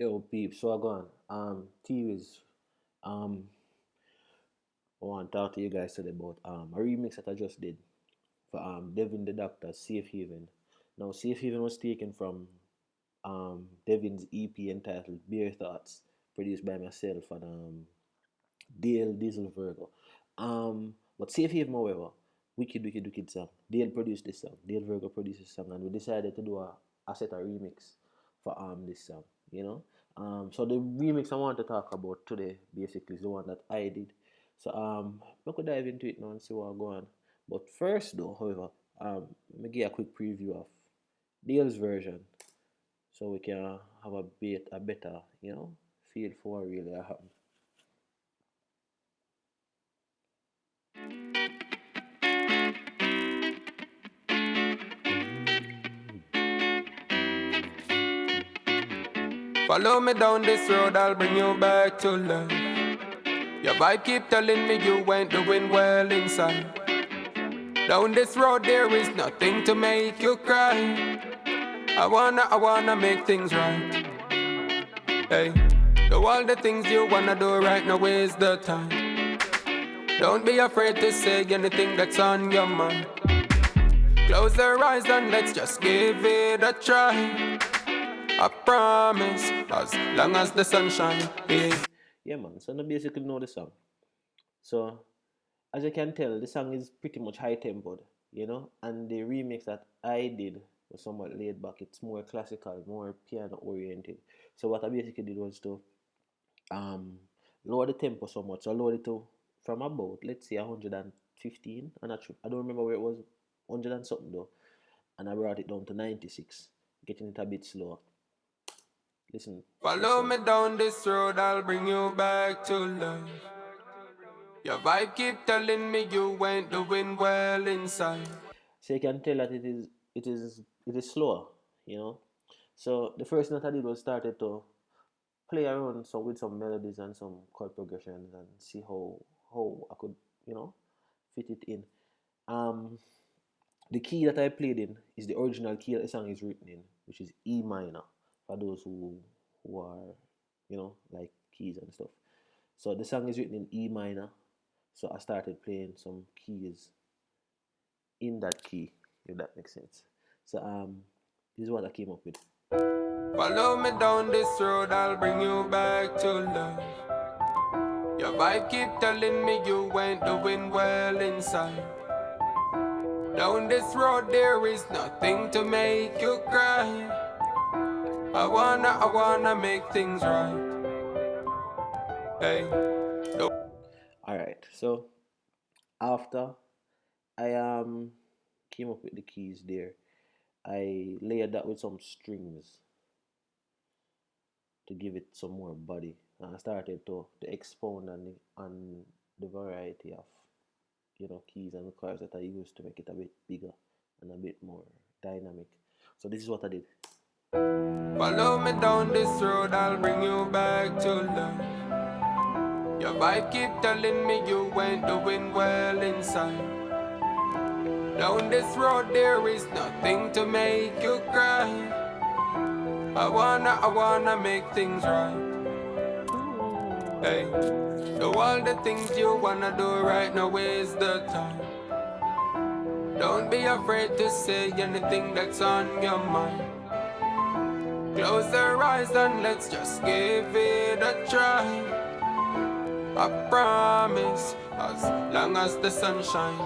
Yo, peeps, so I go on. T-Whizz, um, I want to talk to you guys today about a remix that I just did for Devin the Dakta, Safe Haven. Now, Safe Haven was taken from Devin's EP entitled Beer Thoughts, produced by myself and Dale Diesel Virgo. But Safe Haven, however, wicked song. Dale produced this song. Dale Virgo produced this song, and we decided to do a set of remix for this song. You know. So the remix I want to talk about today basically is the one that I did. So we could dive into it now and see what go on. But first, though, however, let me give a quick preview of Dale's version, so we can have a better, feel for what really happened. Follow me down this road, I'll bring you back to life. Your vibe keep telling me you ain't doing well inside. Down this road there is nothing to make you cry. I wanna make things right. Hey, do all the things you wanna do right now is the time. Don't be afraid to say anything that's on your mind. Close your eyes and let's just give it a try. I promise, as long as the sun shines. Yeah, man. So now basically know the song. So as you can tell, the song is pretty much high tempoed, and the remix that I did was somewhat laid back. It's more classical, more piano oriented. So what I basically did was to um lower the tempo so much. So I lowered it to from about, let's say, 115. I'm not sure. I don't remember where it was, 100 and something though. And I brought it down to 96, getting it a bit slower. Listen. Follow me down this road, I'll bring you back to life. Your vibe keep telling me you ain't doing well inside. So you can tell that it is slower, you know. So the first thing that I did was started to play around with some melodies and some chord progressions and see how I could, fit it in. Um, the key that I played in is the original key that the song is written in, which is E minor for those who are, like keys and stuff. So the song is written in E minor. So I started playing some keys in that key, if that makes sense. So this is what I came up with. Follow me down this road, I'll bring you back to life. Your vibe keep telling me you ain't doing well inside. Down this road there is nothing to make you cry. I wanna make things right. Hey. Alright, so after I came up with the keys there, I layered that with some strings to give it some more body. And I started to expound on the variety of keys and chords that I used to make it a bit bigger and a bit more dynamic. So this is what I did. Follow me down this road, I'll bring you back to life. Your vibe keep telling me you ain't doing well inside. Down this road there is nothing to make you cry. I wanna make things right. Hey, do all the things you wanna do right now is the time. Don't be afraid to say anything that's on your mind. Close your eyes and let's just give it a try. I promise, as long as the sun shines,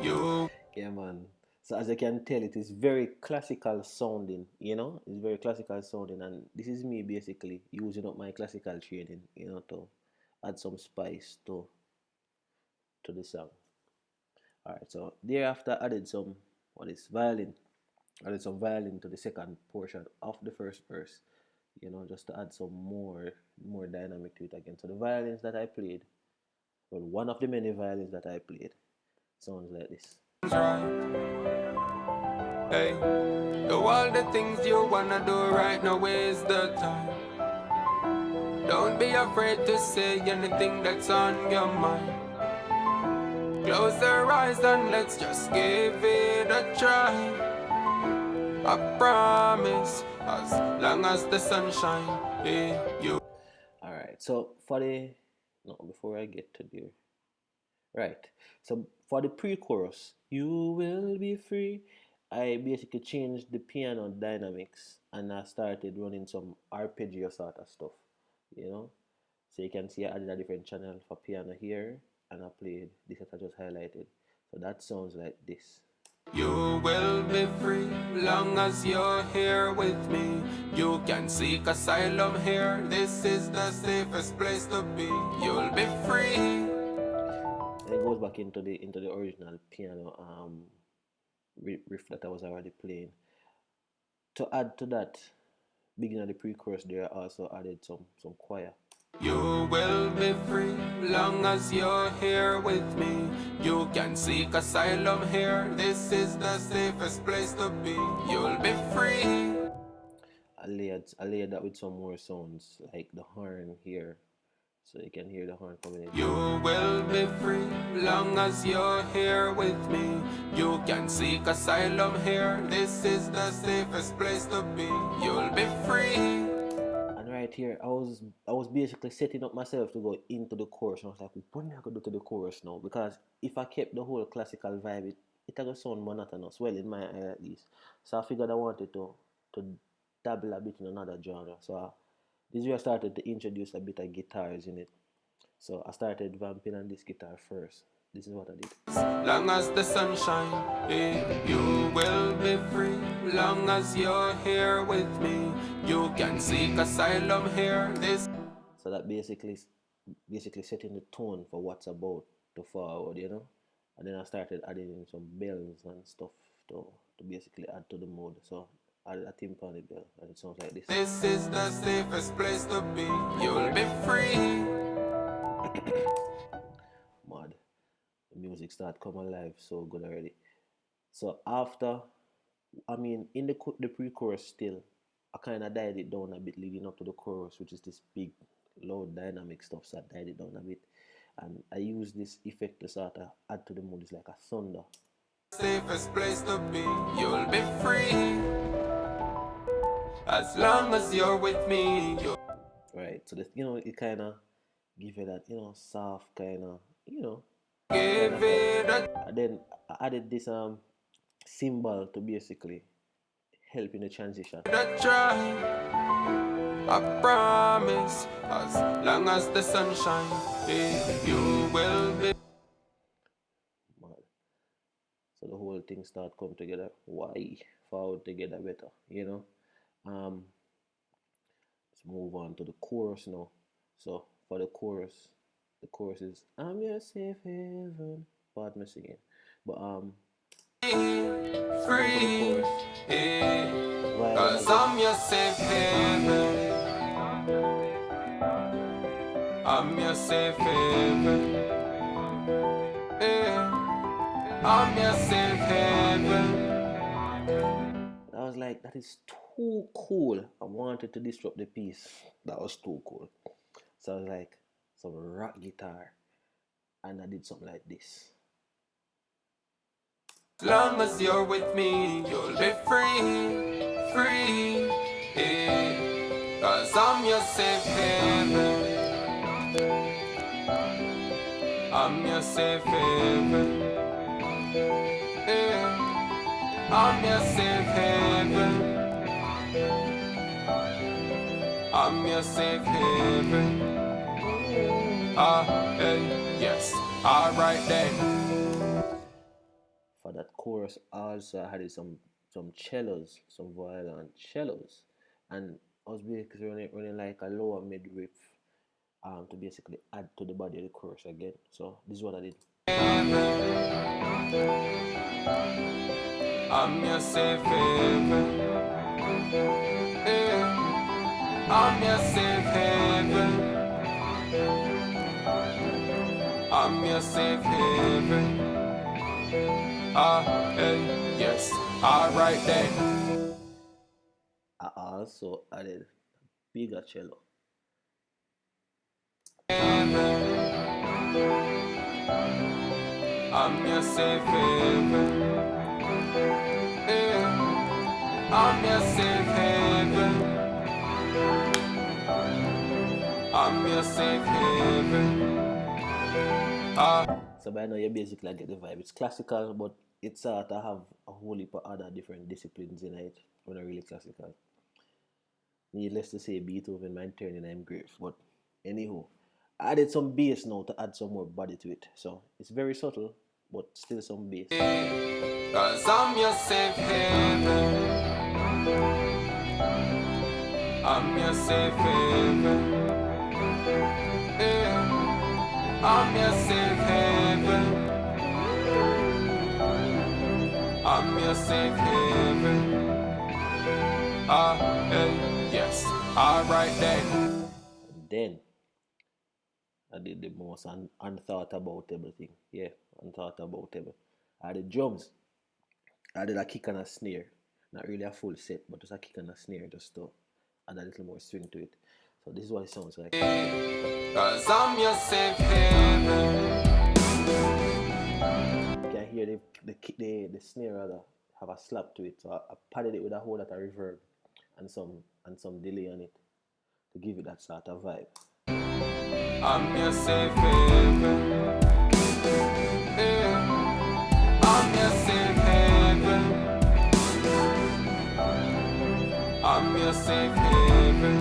you. Yeah, man. So as you can tell, it is very classical sounding, It's very classical sounding, and this is me basically using up my classical training, to add some spice to the song. Alright, so thereafter I added some violin. I added some violin to the second portion of the first verse, just to add some more dynamic to it again. So the violins that I played, well, one of the many violins that I played sounds like this. Hey, do all the things you wanna do right now is the time. Don't be afraid to say anything that's on your mind. Close your eyes and let's just give it a try. I promise, as long as the sun shine. You. All right. So for the no, before I get to there, right. So for the pre-chorus, you will be free. I basically changed the piano dynamics and I started running some arpeggio sort of stuff, you know. So you can see I added a different channel for piano here and I played this that I just highlighted. So that sounds like this. You will be free long as you're here with me. You can seek asylum here. This is the safest place to be. You'll be free. And it goes back into the original piano riff that I was already playing. To add to that, beginning of the pre-chorus there, I also added some choir. You will be free long as you're here with me. You can seek asylum here. This is the safest place to be. You'll be free. I layered that with some more sounds like the horn here, so you can hear the horn coming in. You will be free long as you're here with me. You can seek asylum here. This is the safest place to be. You'll be free. And right here, I was basically setting up myself to go into the chorus. And I was like, what am I gonna do to the chorus now? Because if I kept the whole classical vibe, it gonna sound monotonous. Well, in my eye at least. So I figured I wanted to dabble a bit in another genre. So this year I started to introduce a bit of guitars in it. So I started vamping on this guitar first. This is what I did. Long as the sun shines, you will be free. Long as you're here with me, you can seek asylum here. So that basically setting the tone for what's about to forward, you know. And then I started adding in some bells and stuff to basically add to the mood. So I added a timpani bell and it sounds like this. This is the safest place to be. You'll be free. Mad. The music start come alive so good already. So after, I mean, in the pre-chorus still, I kind of dialed it down a bit leading up to the chorus, which is this big, loud, dynamic stuff. So I dialed it down a bit, and I use this effect to sort of add to the mood. It's like a thunder. Safest place to be. You'll be free. As long as you're with me. Right. So that, it kind of give it that soft kind of Give it a. And then I added this cymbal to basically help in the transition. Try. I promise, as long as the sun shines, you will be. Mad. So the whole thing start come together. Why forward together better, Let's move on to the chorus now. So for the chorus is I'm your safe haven. Part me singing, but free, cause I'm your safe haven. I'm your safe haven. I'm your safe haven. I was like, that is too cool. I wanted to disrupt the piece. That was too cool. So I was like, some rock guitar, and I did something like this. As long as you're with me, you'll be free, free. Cause I'm your safe haven. I'm your safe haven. I'm your safe haven. I'm your safe haven. Yes. Alright then. For that chorus, also I had some cellos, some violin cellos, and I was basically running like a lower mid riff to basically add to the body of the chorus again. So this is what I did. I'm your safe haven. I'm your safe haven. I'm your safe haven. Yes. Alright then. I also added bigger cello. I'm your safe haven. I'm your safe haven. I'm your safe haven. So by now you basically get the vibe. It's classical, but it's sort of have a whole heap of other different disciplines in it when I really classical. Needless to say, Beethoven man turning I'm grave. But anywho, I added some bass now to add some more body to it. So it's very subtle, but still some bass. Cause I'm your safe haven. I'm your safe haven. Yeah. I'm your safe haven. I'm your safe haven. Yes. Alright then. And then I did the most unthought about everything. Yeah, unthought about everything. I did drums. I did a kick and a snare. Not really a full set, but just a kick and a snare just to add a little more swing to it. So this is what it sounds like. Cause I'm your safe haven. You can hear the snare rather have a slap to it. So I padded it with a whole lot of reverb and some delay on it to give it that sort of vibe. I'm your safe haven. Yeah. I'm your safe haven. I'm your safe haven.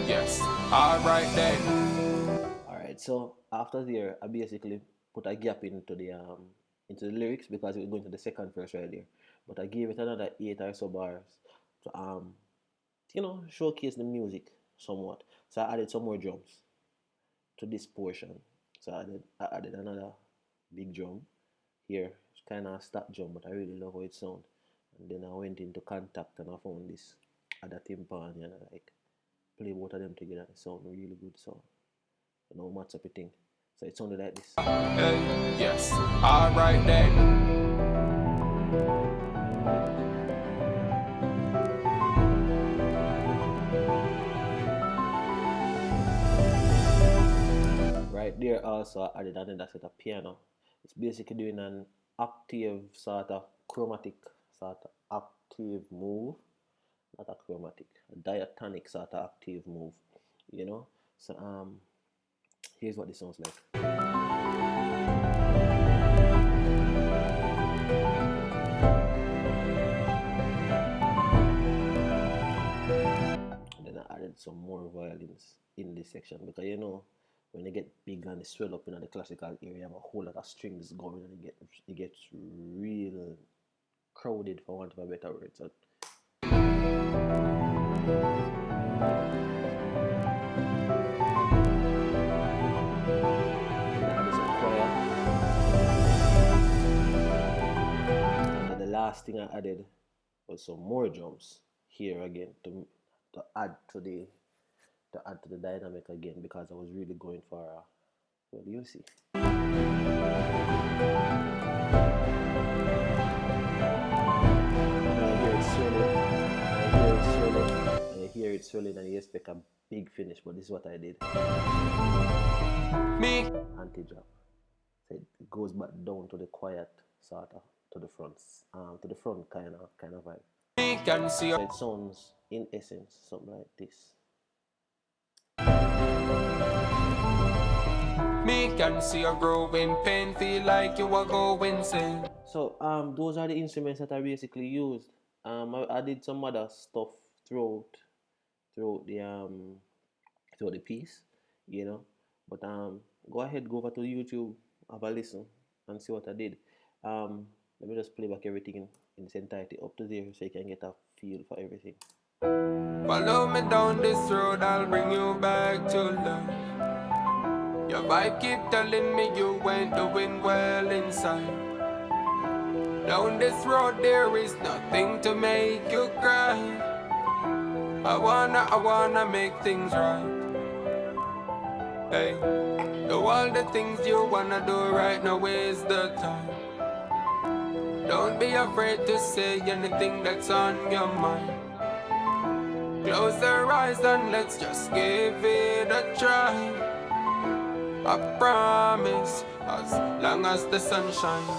Yes. Alright then. Alright, so after there I basically put a gap into the lyrics because it was going to the second verse right there. But I gave it another 8 or so bars to showcase the music somewhat. So I added some more drums to this portion. So I added another big drum here. It's kind of a stack drum, but I really love how it sounds. And then I went into Contact and I found this other timpani and I play both of them together. It sound really good. So no matter up thing. So it sounded like this. Yes. Alright then. Right there also I added another set of piano. It's basically doing an octave sort of chromatic sort of octave move. Not a chromatic, a diatonic sort of octave move. So here's what this sounds like. Then I added some more violins in this section because when they get big and they swell up in the classical area, you have a whole lot of strings going and it gets real crowded for want of a better word. So and the last thing I added was some more drums here again to add to the dynamic again because I was really going for well, you see. I hear it swelling and you expect a big finish, but this is what I did. Me Anti-drop. So it goes back down to the quiet sort of to the front kind of vibe. Me can see so it sounds in essence something like this. Me can see a growing pain, feel like you are going insane. So those are the instruments that I basically used. I did some other stuff throughout the piece, But go ahead, go over to YouTube, have a listen, and see what I did. Let me just play back everything in its entirety up to there so you can get a feel for everything. Follow me down this road, I'll bring you back to love. Your vibe keep telling me you ain't doing well inside. Down this road there is nothing to make you cry. I wanna make things right. Hey, do all the things you wanna do right now is the time. Don't be afraid to say anything that's on your mind. Close your eyes and let's just give it a try. I promise As long as the sun shines,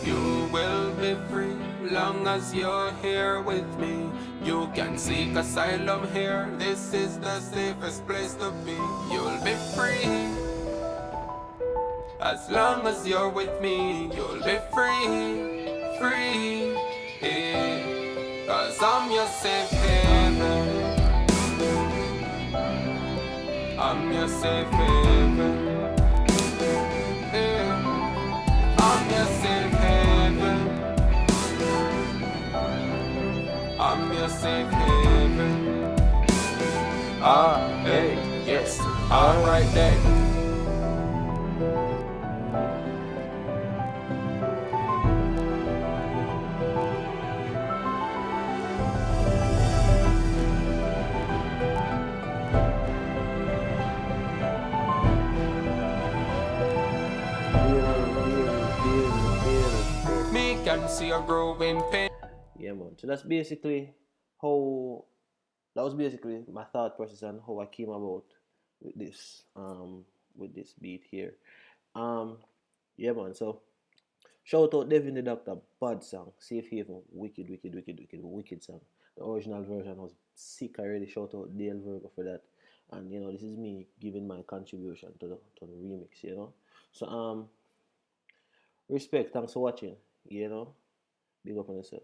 you will be free. Long as you're here with me, you can seek asylum here. This is the safest place to be. You'll be free. As long as you're with me, you'll be free, free. Yeah. Cause I'm your safe haven. I'm your safe haven. Yeah. I'm your safe haven. I'm your safe haven. Hey, yes, alright then. Me can see a growing pain. Yeah, man. So that's basically how that was basically my thought process and how I came about with this beat here. Um yeah, man. So shout out Devin the Doctor, bad song. Safe Haven, wicked, wicked, wicked, wicked, wicked song. The original version was sick already. Shout out Dale Virgo for that. And you know, this is me giving my contribution to the remix, you know. So respect, thanks for watching, you know. Big up on yourself.